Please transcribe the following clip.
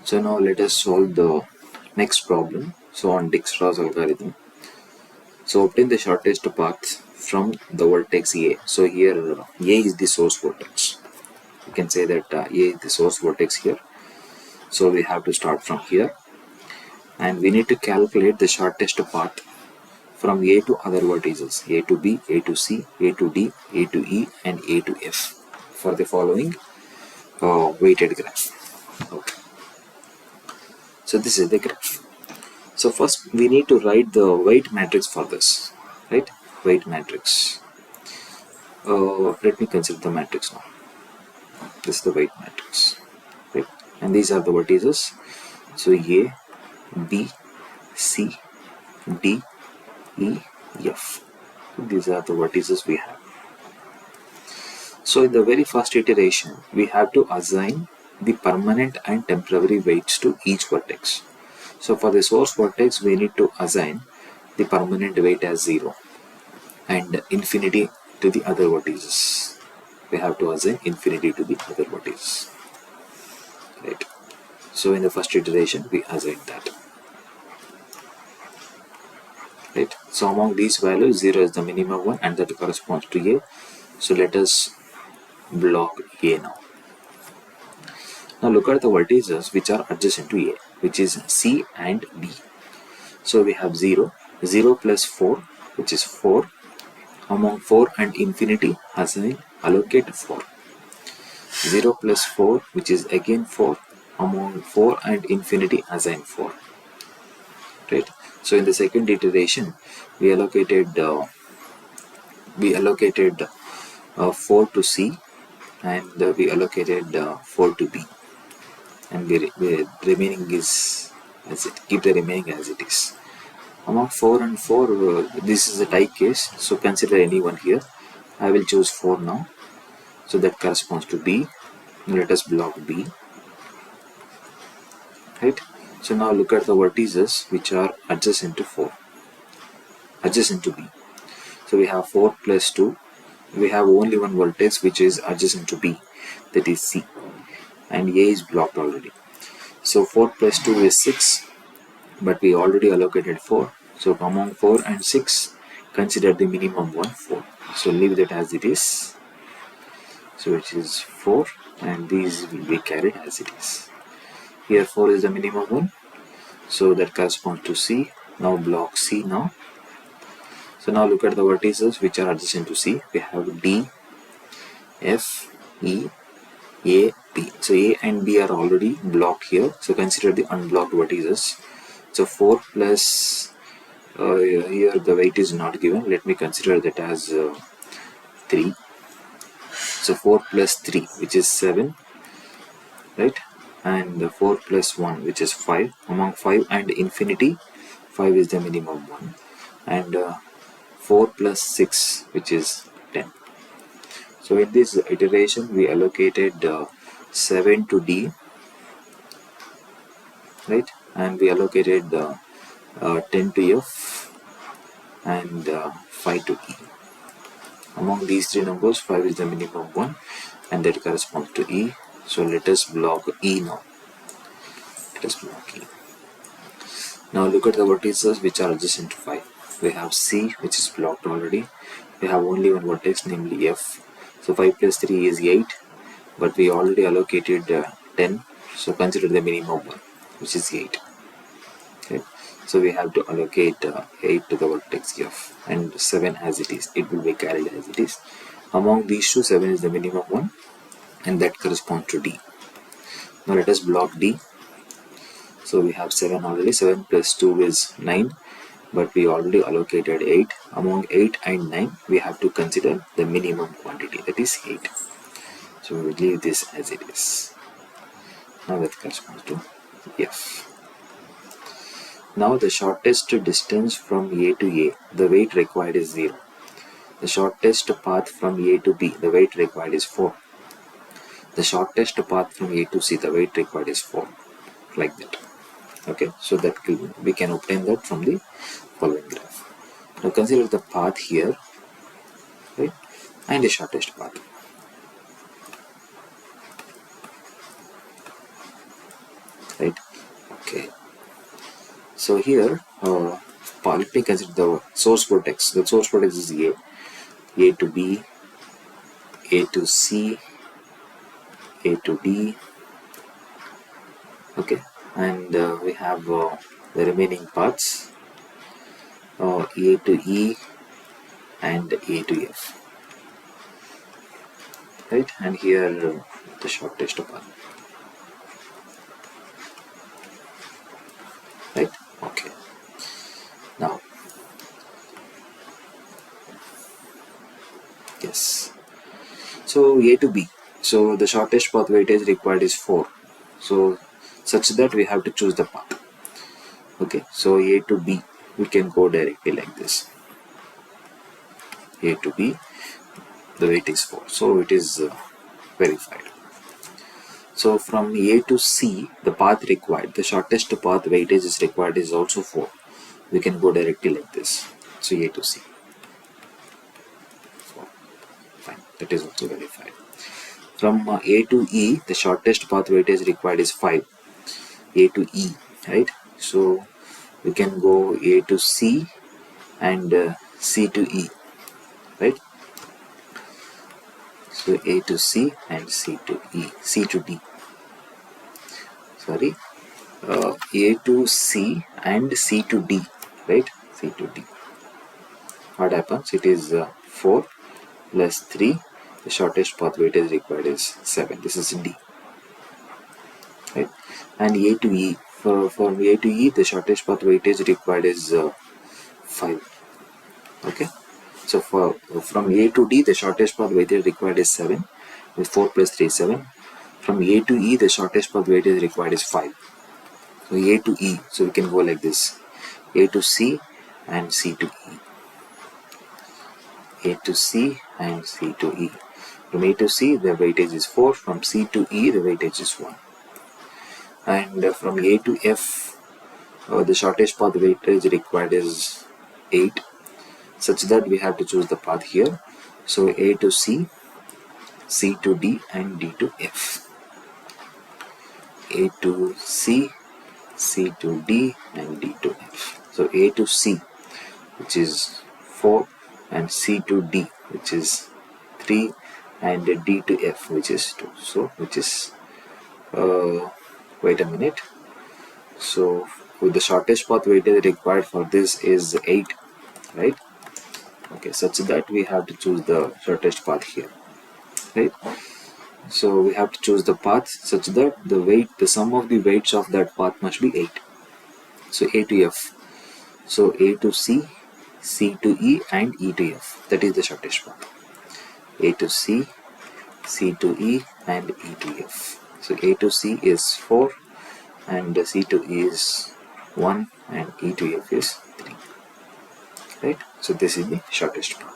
So now let us solve the next problem. So on Dijkstra's algorithm. So obtain the shortest path from the vertex A. So here A is the source vertex. You can say that A is the source vertex here. So we have to start from here, and we need to calculate the shortest path from A to other vertices: A to B, A to C, A to D, A to E, and A to F for the following weighted graph. Okay. So this is the graph. So first we need to write the weight matrix for this, right? Weight matrix. Let me consider the matrix now. This is the weight matrix, right? And these are the vertices. So A, B, C, D, E, F. These are the vertices we have. So in the very first iteration, we have to assign the permanent and temporary weights to each vertex. So for the source vertex, we need to assign the permanent weight as 0 and infinity to the other vertices. We have to assign infinity to the other vertices. Right. So in the first iteration, we assign that. Right. So among these values, 0 is the minimum one, and that corresponds to A. So let us block A now. Now look at the vertices which are adjacent to A, which is C and B. So we have 0, 0 plus 4, which is 4. Among 4 and infinity, assign allocate 4. 0 plus 4, which is again 4. Among 4 and infinity, assign 4. Right. So in the second iteration, we allocated 4 to C, and we allocated 4 to B, and we remaining is as it keep the remaining as it is. Among 4 and 4, this is a tie case, so consider any one here. I will choose 4 now, so that corresponds to B. Let us block B. Right. So now look at the vertices which are adjacent to 4, adjacent to B. So we have 4 plus 2. We have only one vertex which is adjacent to B, that is C, and A is blocked already. So 4 plus 2 is 6, but we already allocated 4. So among 4 and 6, consider the minimum one, 4. So leave that as it is. So which is 4, and these will be carried as it is. Here 4 is the minimum one, so that corresponds to C. Now block C now. So now look at the vertices which are adjacent to C. We have D, F, E, A, B. So A and B are already blocked here. So consider the unblocked vertices. So 4 plus, here the weight is not given. Let me consider that as 3. So 4 plus 3, which is 7, right? And 4 plus 1, which is 5. Among 5 and infinity, 5 is the minimum one. And 4 plus 6, which is 10. So in this iteration, we allocated 7 to D, right? And we allocated 10 to F and 5 to E. Among these three numbers, 5 is the minimum one, and that corresponds to E. So let us block E now. Let us block E. Now look at the vertices which are adjacent to 5. We have C, which is blocked already. We have only one vertex, namely F. So 5 plus 3 is 8, but we already allocated 10. So consider the minimum one, which is 8. Okay. So we have to allocate 8 to the vertex F, and 7 as it is. It will be carried as it is. Among these two, 7 is the minimum one, and that corresponds to D. Now let us block D. So we have 7 already. 7 plus 2 is 9, but we already allocated 8. Among 8 and 9, we have to consider the minimum quantity, that is 8. So we will leave this as it is. Now that corresponds to F. Now the shortest distance from A to A, the weight required is 0. The shortest path from A to B, the weight required is 4. The shortest path from A to C, the weight required is 4. Like that. Okay, so that we can obtain that from the following graph. Now consider the path here, right, and the shortest path. right? Okay. So here, let me consider the source vertex. The source vertex is A to B, A to C, A to D. Okay, and we have the remaining parts, A to E and A to F, right? And here the shortest path, right? Okay. Now, yes. So A to B. So the shortest path weightage required is 4. So such that we have to choose the path. Okay. So A to B, we can go directly like this. A to B, the weight is 4. So it is verified. So from A to C, the path required, the shortest path weightage is required is also 4. We can go directly like this. So A to C. 4. Fine. That is also verified. From A to E, the shortest path weightage required is 5. A to E, right? So we can go A to C and C to E, right? So A to C and C to E, C to D. Sorry, A to C and C to D, right? C to D. What happens? It is 4 plus 3. The shortest path weightage required is 7. This is D, right? And A to E. For A to E, the shortest path weightage required is 5. Okay. So from A to D, the shortest path weightage required is 7. With 4 plus 3 is 7. From A to E, the shortest path weightage required is 5. So A to E, so we can go like this. A to C and C to E. A to C and C to E. From A to C, the weightage is 4. From C to E, the weightage is 1. And from A to F, the shortest path weightage required is 8. Such that we have to choose the path here. So A to C, C to D and D to F. A to C, C to D and D to F. So A to C, which is 4, and C to D, which is 3, and D to F, which is 2. So which is wait a minute. So with the shortest path weightage required for this is 8, right? Okay, such that we have to choose the shortest path here, right? So we have to choose the path such that the sum of the weights of that path must be 8. So A to F. So A to C, C to E and E to F. That is the shortest path. A to C, C to E and E to F. So A to C is 4 and C to E is 1 and E to F is 3. Right? So this is the shortest path.